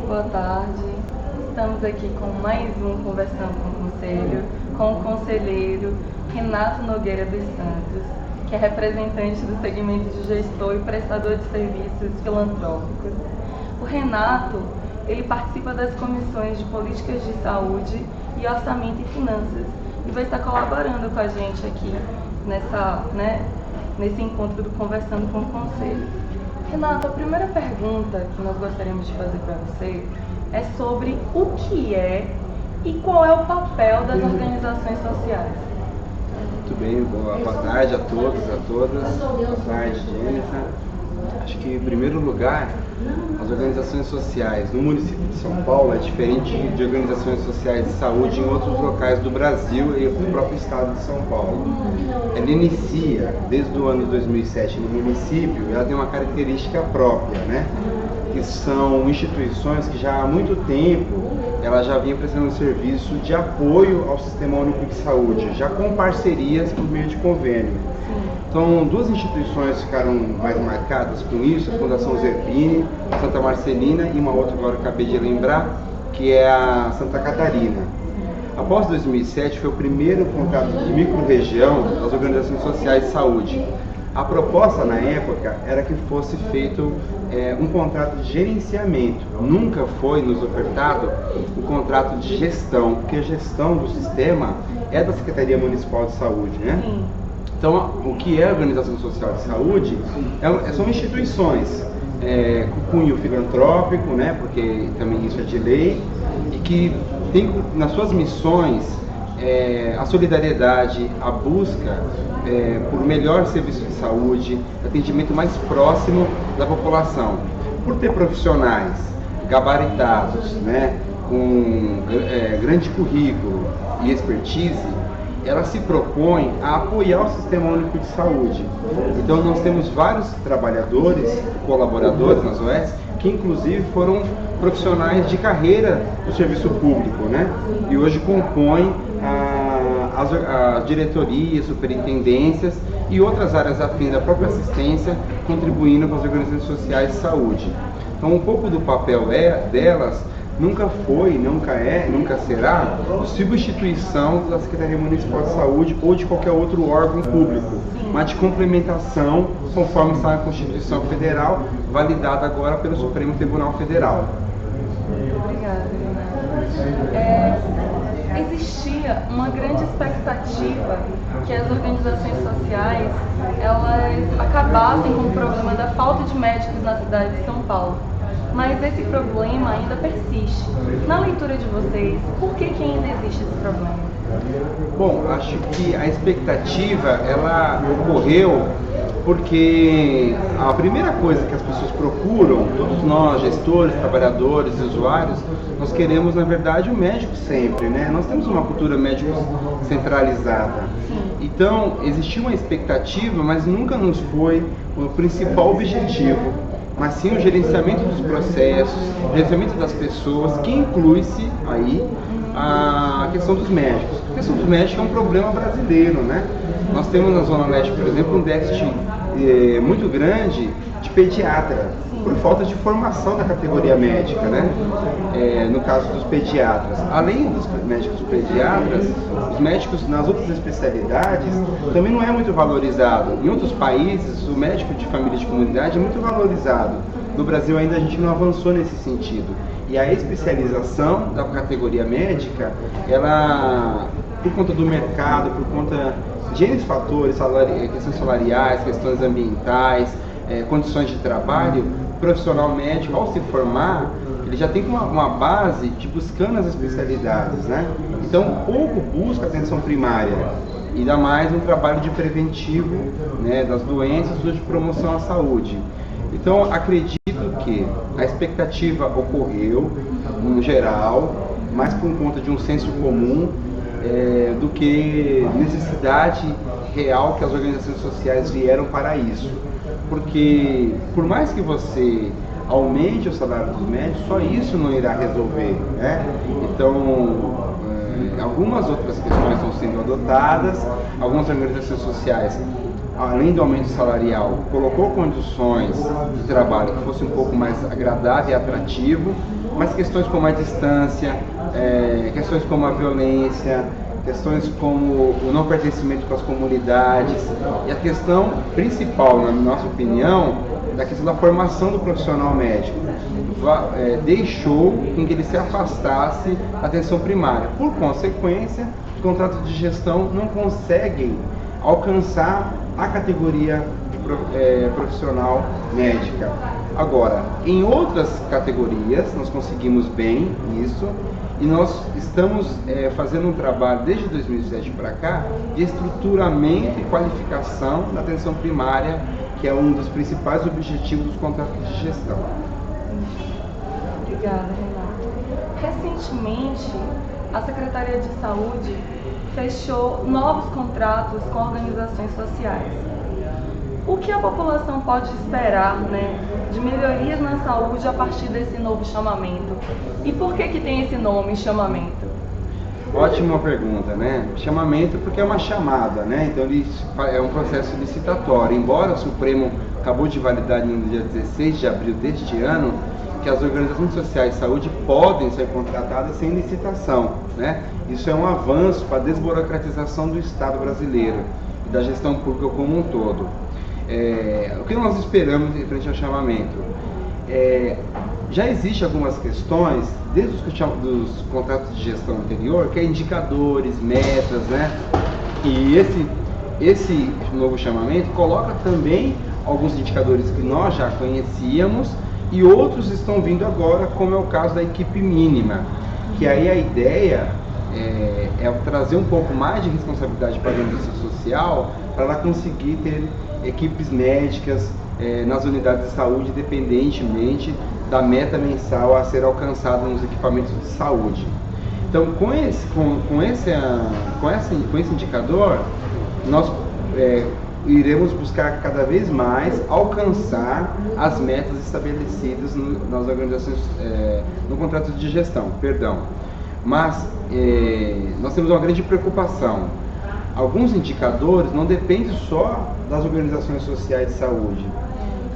Boa tarde. Estamos aqui com mais um Conversando com o Conselho, com o conselheiro Renato Nogueira dos Santos, que é representante do segmento de gestor e prestador de serviços filantrópicos. O Renato, ele participa das comissões de políticas de saúde e orçamento e finanças e vai estar colaborando com a gente aqui nesse encontro do Conversando com o Conselho. Renato, a primeira pergunta que nós gostaríamos de fazer para você é sobre o que é e qual é o papel das organizações sociais. Muito bem, boa tarde a todos, a todas. Boa tarde, Jennifer. Acho que, em primeiro lugar, as organizações sociais no município de São Paulo é diferente de organizações sociais de saúde em outros locais do Brasil e do próprio estado de São Paulo. Ela inicia desde o ano 2007 no município e ela tem uma característica própria, né? Que são instituições que já há muito tempo ela já vinha prestando serviço de apoio ao Sistema Único de Saúde, já com parcerias por meio de convênio. Então, duas instituições ficaram mais marcadas com isso, a Fundação Zerbini, Santa Marcelina e uma outra agora eu acabei de lembrar, que é a Santa Catarina. Após 2007 foi o primeiro contrato de microrregião das organizações sociais de saúde. A proposta na época era que fosse feito um contrato de gerenciamento. Nunca foi nos ofertado o contrato de gestão, porque a gestão do sistema é da Secretaria Municipal de Saúde, né? Então, o que é a Organização Social de Saúde são instituições com cunho filantrópico, né? Porque também isso é de lei, e que tem nas suas missões a solidariedade, a busca por melhor serviço de saúde, atendimento mais próximo da população. Por ter profissionais gabaritados, né, com grande currículo e expertise, ela se propõe a apoiar o Sistema Único de Saúde. Então nós temos vários trabalhadores, colaboradores nas OS, que inclusive foram profissionais de carreira do serviço público, né? E hoje compõem as diretorias, superintendências e outras áreas afins da própria assistência, contribuindo com as organizações sociais de saúde. Então um pouco do papel delas nunca foi, nunca é, nunca será substituição da Secretaria Municipal de Saúde ou de qualquer outro órgão público, mas de complementação conforme está na Constituição Federal, validada agora pelo Supremo Tribunal Federal. Obrigada, Renato. Existia uma grande expectativa que as organizações sociais elas acabassem com o problema da falta de médicos na cidade de São Paulo. Mas esse problema ainda persiste. Na leitura de vocês, por que ainda existe esse problema? Bom, acho que a expectativa ela ocorreu porque a primeira coisa que as pessoas procuram, todos nós, gestores, trabalhadores, usuários, nós queremos, na verdade, o médico sempre, né? Nós temos uma cultura médico centralizada. Então, existia uma expectativa, mas nunca nos foi o principal objetivo, mas sim o gerenciamento dos processos, o gerenciamento das pessoas, que inclui-se aí a questão dos médicos. A questão dos médicos é um problema brasileiro, né? Nós temos na Zona Leste, por exemplo, um déficit muito grande de pediatra, por falta de formação da categoria médica, né? No caso dos pediatras. Além dos médicos pediatras, os médicos nas outras especialidades também não é muito valorizado. Em outros países, o médico de família de comunidade é muito valorizado. No Brasil ainda a gente não avançou nesse sentido. E a especialização da categoria médica, ela, por conta do mercado, por conta de N fatores, questões salariais, questões ambientais, condições de trabalho, o profissional médico, ao se formar, ele já tem uma base de buscando as especialidades, né? Então, pouco busca atenção primária, ainda mais um trabalho de preventivo, né, das doenças ou de promoção à saúde. Então, acredito que a expectativa ocorreu, no geral, mais por conta de um senso comum do que necessidade real que as organizações sociais vieram para isso. Porque, por mais que você aumente o salário dos médicos, só isso não irá resolver, né? Então, algumas outras questões estão sendo adotadas, algumas organizações sociais, além do aumento salarial, colocou condições de trabalho que fosse um pouco mais agradável e atrativo, mas questões como a distância, questões como a violência, questões como o não pertencimento com as comunidades e a questão principal, na nossa opinião, da questão da formação do profissional médico. Deixou com que ele se afastasse da atenção primária. Por consequência, os contratos de gestão não conseguem alcançar a categoria profissional médica. Agora, em outras categorias, nós conseguimos bem isso, e nós estamos fazendo um trabalho desde 2007 para cá de estruturamento e qualificação da atenção primária, que é um dos principais objetivos dos contratos de gestão. Obrigada, Renato. Recentemente, a Secretaria de Saúde fechou novos contratos com organizações sociais. O que a população pode esperar, de melhorias na saúde a partir desse novo chamamento? E por que tem esse nome, chamamento? Ótima pergunta, Chamamento porque é uma chamada, Então ele é um processo licitatório. Embora o Supremo acabou de validar no dia 16 de abril deste ano que as organizações sociais de saúde podem ser contratadas sem licitação, Isso é um avanço para a desburocratização do Estado brasileiro e da gestão pública como um todo. O que nós esperamos em frente ao chamamento? Já existem algumas questões, desde dos contratos de gestão anterior, que é indicadores, metas, E esse novo chamamento coloca também alguns indicadores que nós já conhecíamos e outros estão vindo agora, como é o caso da equipe mínima, que aí a ideia é trazer um pouco mais de responsabilidade para a organização social, para ela conseguir ter equipes médicas nas unidades de saúde, independentemente da meta mensal a ser alcançada nos equipamentos de saúde. Então, com esse indicador, nós iremos buscar cada vez mais alcançar as metas estabelecidas nas organizações, no contrato de gestão, Mas nós temos uma grande preocupação. Alguns indicadores não dependem só das organizações sociais de saúde.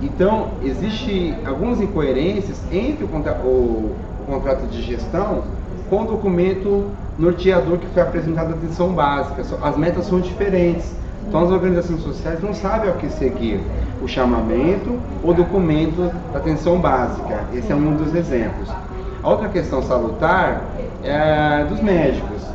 Então, existem algumas incoerências entre o contrato de gestão com o documento norteador que foi apresentado à atenção básica. As metas são diferentes. Então, as organizações sociais não sabem ao que seguir: o chamamento ou o documento da atenção básica. Esse é um dos exemplos. A outra questão salutar é dos médicos.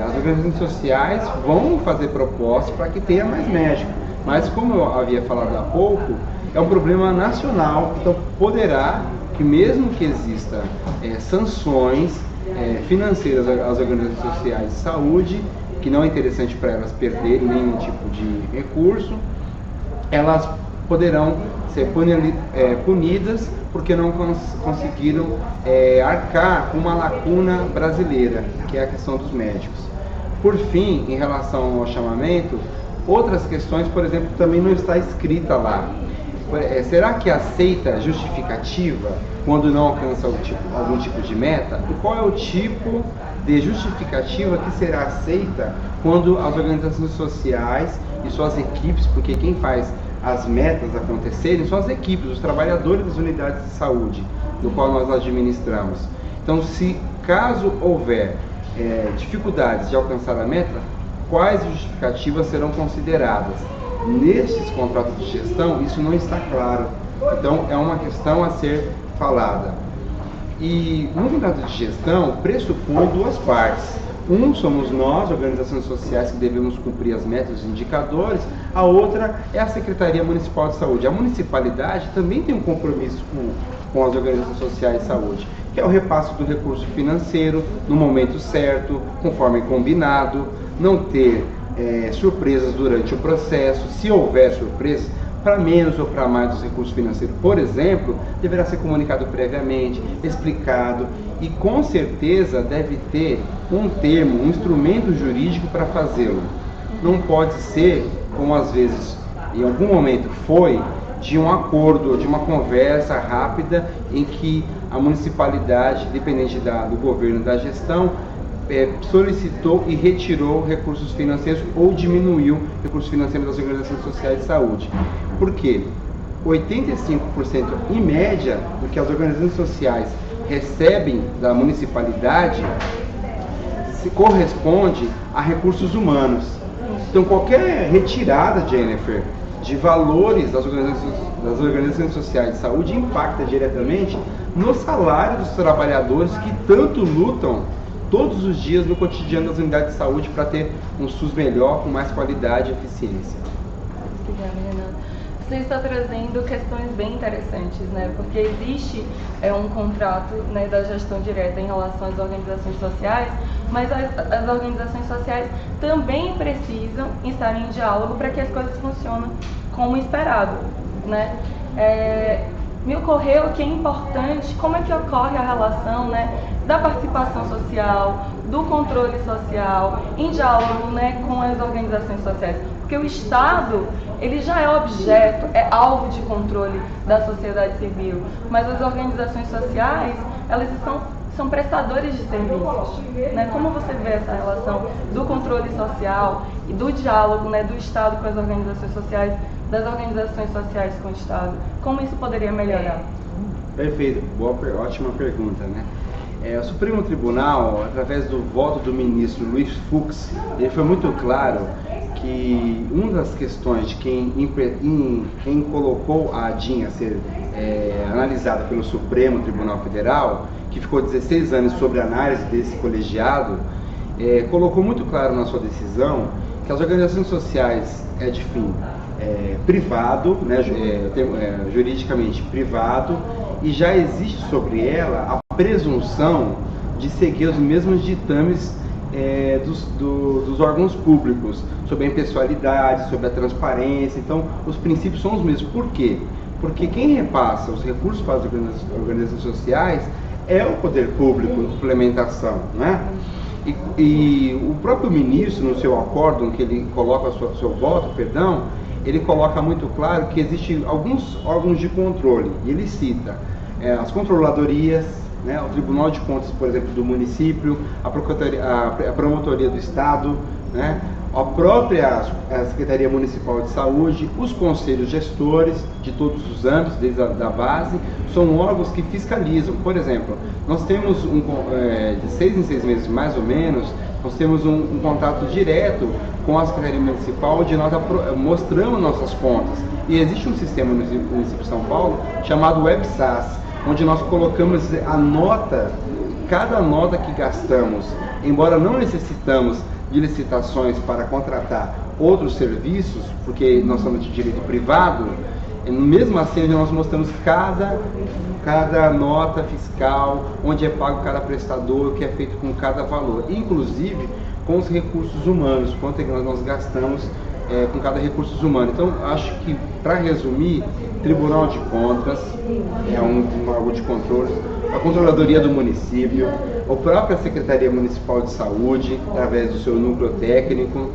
As organizações sociais vão fazer propostas para que tenha mais médicos, mas como eu havia falado há pouco, é um problema nacional, então poderá que mesmo que exista sanções financeiras às organizações sociais de saúde, que não é interessante para elas perderem nenhum tipo de recurso, elas poderão ser punidas porque não conseguiram arcar com uma lacuna brasileira, que é a questão dos médicos. Por fim, em relação ao chamamento, outras questões, por exemplo, também não está escrita lá. Será que aceita justificativa quando não alcança algum tipo de meta? E qual é o tipo de justificativa que será aceita quando as organizações sociais e suas equipes, porque quem faz as metas acontecerem são as equipes, os trabalhadores das unidades de saúde, do qual nós administramos. Então, se caso houver dificuldades de alcançar a meta, quais justificativas serão consideradas? Nestes contratos de gestão, isso não está claro. Então, é uma questão a ser falada. E no contrato de gestão, pressupõe duas partes. Somos nós, organizações sociais, que devemos cumprir as metas e os indicadores. A outra é a Secretaria Municipal de Saúde. A municipalidade também tem um compromisso com as organizações sociais de saúde, que é o repasse do recurso financeiro no momento certo, conforme combinado, não ter surpresas durante o processo. Se houver surpresas, para menos ou para mais dos recursos financeiros, por exemplo, deverá ser comunicado previamente, explicado, e com certeza deve ter um termo, um instrumento jurídico para fazê-lo. Não pode ser, como às vezes em algum momento foi, de um acordo, de uma conversa rápida em que a municipalidade, dependente do governo, da gestão, solicitou e retirou recursos financeiros ou diminuiu recursos financeiros das organizações sociais de saúde. Por quê? 85% em média do que as organizações sociais recebem da municipalidade se corresponde a recursos humanos. Então qualquer retirada, Jennifer, de valores das organizações sociais de saúde impacta diretamente no salário dos trabalhadores que tanto lutam todos os dias no cotidiano das unidades de saúde para ter um SUS melhor, com mais qualidade e eficiência. Obrigada, Renato. Você está trazendo questões bem interessantes, né? Porque existe um contrato, né, da gestão direta em relação às organizações sociais, mas as organizações sociais também precisam estar em diálogo para que as coisas funcionem como esperado, né? Me ocorreu que é importante como é que ocorre a relação, né, da participação social, do controle social, em diálogo, né, com as organizações sociais. Porque o Estado, ele já é objeto, é alvo de controle da sociedade civil, mas as organizações sociais, elas são prestadores de serviços, né? Como você vê essa relação do controle social e do diálogo, né, do Estado com as organizações sociais, das organizações sociais com o Estado? Como isso poderia melhorar? Perfeito, ótima pergunta, né? O Supremo Tribunal, através do voto do ministro Luiz Fux, ele foi muito claro que uma das questões de quem colocou a ADIM a ser analisada pelo Supremo Tribunal Federal, que ficou 16 anos sobre a análise desse colegiado, colocou muito claro na sua decisão que as organizações sociais de fim privado, né, juridicamente privado, e já existe sobre ela a presunção de seguir os mesmos ditames dos órgãos públicos, sobre a impessoalidade, sobre a transparência. Então, os princípios são os mesmos. Por quê? Porque quem repassa os recursos para as organizações sociais é o poder público em implementação, né? E o próprio ministro, no seu acórdão, que ele coloca seu voto, ele coloca muito claro que existem alguns órgãos de controle, e ele cita as controladorias, né, o Tribunal de Contas, por exemplo, do município, a Promotoria do Estado, né, a própria Secretaria Municipal de Saúde, os conselhos gestores de todos os âmbitos, desde a base, são órgãos que fiscalizam. Por exemplo, nós temos de 6 em 6 meses, mais ou menos, nós temos um contato direto com a Secretaria Municipal, onde nós mostramos nossas contas. E existe um sistema no município de São Paulo chamado WebSAS, onde nós colocamos cada nota que gastamos, embora não necessitamos de licitações para contratar outros serviços, porque nós somos de direito privado, mesmo assim nós mostramos cada nota fiscal, onde é pago cada prestador, o que é feito com cada valor, inclusive com os recursos humanos, quanto é que nós gastamos com cada recurso humano. Então, acho que, para resumir, Tribunal de Contas é um órgão de controle, a Controladoria do Município, a própria Secretaria Municipal de Saúde, através do seu núcleo técnico,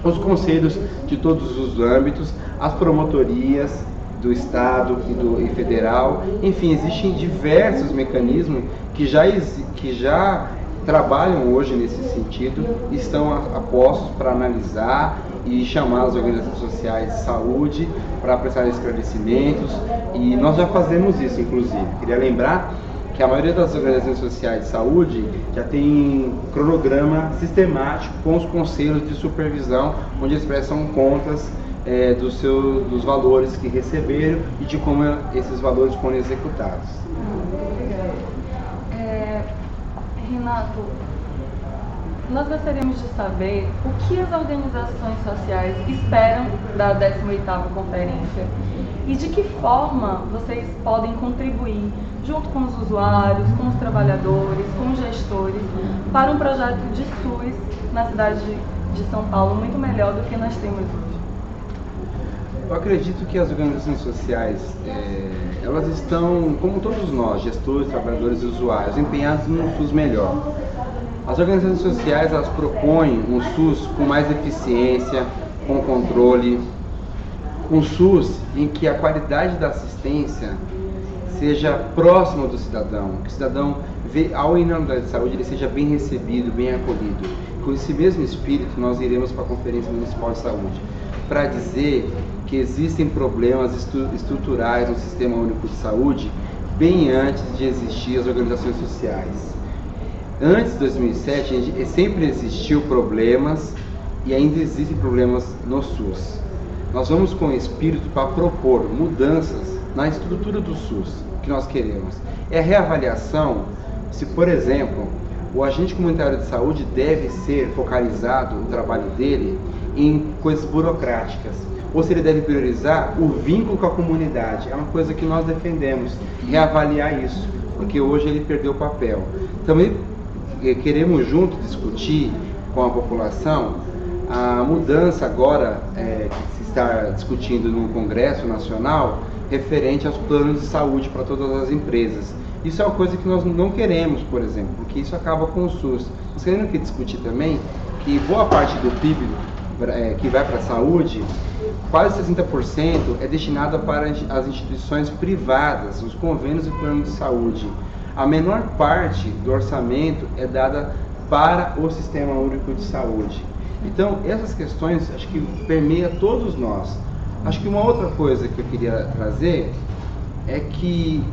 os conselhos de todos os âmbitos, as promotorias do Estado e federal, enfim, existem diversos mecanismos que já trabalham hoje nesse sentido, estão apostos para analisar e chamar as organizações sociais de saúde para prestar esclarecimentos, e nós já fazemos isso, inclusive. Queria lembrar que a maioria das organizações sociais de saúde já tem cronograma sistemático com os conselhos de supervisão, onde eles prestam contas dos valores que receberam e de como esses valores foram executados. Renato, nós gostaríamos de saber o que as organizações sociais esperam da 18ª conferência e de que forma vocês podem contribuir junto com os usuários, com os trabalhadores, com os gestores, para um projeto de SUS na cidade de São Paulo muito melhor do que nós temos hoje. Eu acredito que as organizações sociais, elas estão, como todos nós, gestores, trabalhadores e usuários, empenhados num SUS melhor. As organizações sociais, elas propõem um SUS com mais eficiência, com controle, um SUS em que a qualidade da assistência seja próxima do cidadão, que o cidadão, ao ir na unidade de saúde, ele seja bem recebido, bem acolhido. Com esse mesmo espírito, nós iremos para a Conferência Municipal de Saúde, para dizer que existem problemas estruturais no Sistema Único de Saúde bem antes de existir as organizações sociais. Antes de 2007, sempre existiu problemas e ainda existem problemas no SUS. Nós vamos com o espírito para propor mudanças na estrutura do SUS que nós queremos. É a reavaliação se, por exemplo, o agente comunitário de saúde deve ser focalizado, o trabalho dele, em coisas burocráticas, ou se ele deve priorizar o vínculo com a comunidade. É uma coisa que nós defendemos, reavaliar isso, porque hoje ele perdeu o papel. Também queremos junto discutir com a população a mudança agora que se está discutindo no Congresso Nacional referente aos planos de saúde para todas as empresas. Isso é uma coisa que nós não queremos, por exemplo, porque isso acaba com o SUS. Nós queremos discutir também que boa parte do PIB que vai para a saúde, quase 60% é destinada para as instituições privadas, os convênios e planos de saúde. A menor parte do orçamento é dada para o Sistema Único de Saúde. Então, essas questões acho que permeiam todos nós. Acho que uma outra coisa que eu queria trazer é que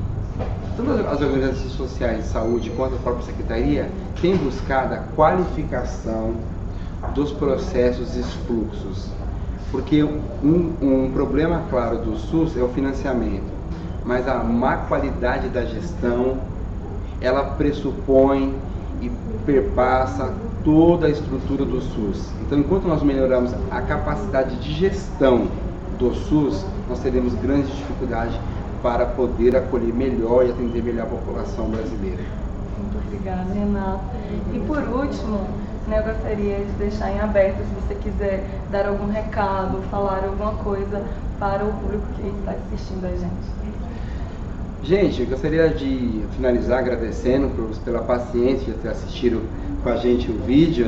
todas as organizações sociais de saúde, quanto a própria Secretaria, têm buscado a qualificação dos processos e fluxos. Porque um problema, claro, do SUS é o financiamento, mas a má qualidade da gestão, ela pressupõe e perpassa toda a estrutura do SUS. Então, enquanto nós melhoramos a capacidade de gestão do SUS, nós teremos grandes dificuldades para poder acolher melhor e atender melhor a população brasileira. Muito obrigada, Renato. E por último, eu gostaria de deixar em aberto, se você quiser dar algum recado, falar alguma coisa para o público que está assistindo a gente. Gente, eu gostaria de finalizar agradecendo pela paciência de ter assistido com a gente o vídeo,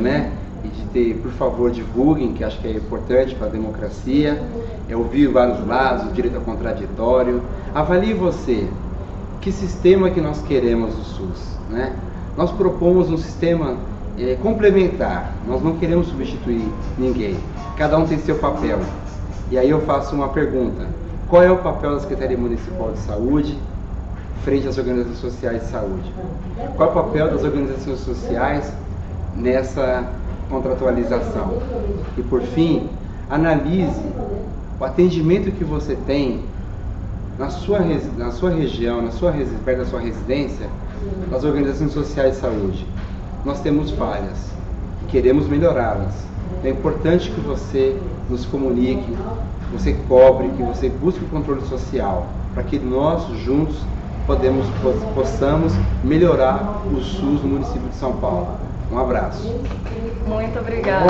e de ter, por favor, divulguem, que acho que é importante para a democracia, ouvir vários lados, o direito ao contraditório. Avalie você, que sistema que nós queremos do SUS, Nós propomos um sistema complementar, nós não queremos substituir ninguém, cada um tem seu papel. E aí eu faço uma pergunta: qual é o papel da Secretaria Municipal de Saúde frente às organizações sociais de saúde? Qual é o papel das organizações sociais nessa contratualização? E por fim, analise o atendimento que você tem na sua região, perto da sua residência, das organizações sociais de saúde. Nós temos falhas, queremos melhorá-las. É importante que você nos comunique, que você cobre, que você busque o controle social, para que nós juntos possamos melhorar o SUS no município de São Paulo. Um abraço. Muito obrigada.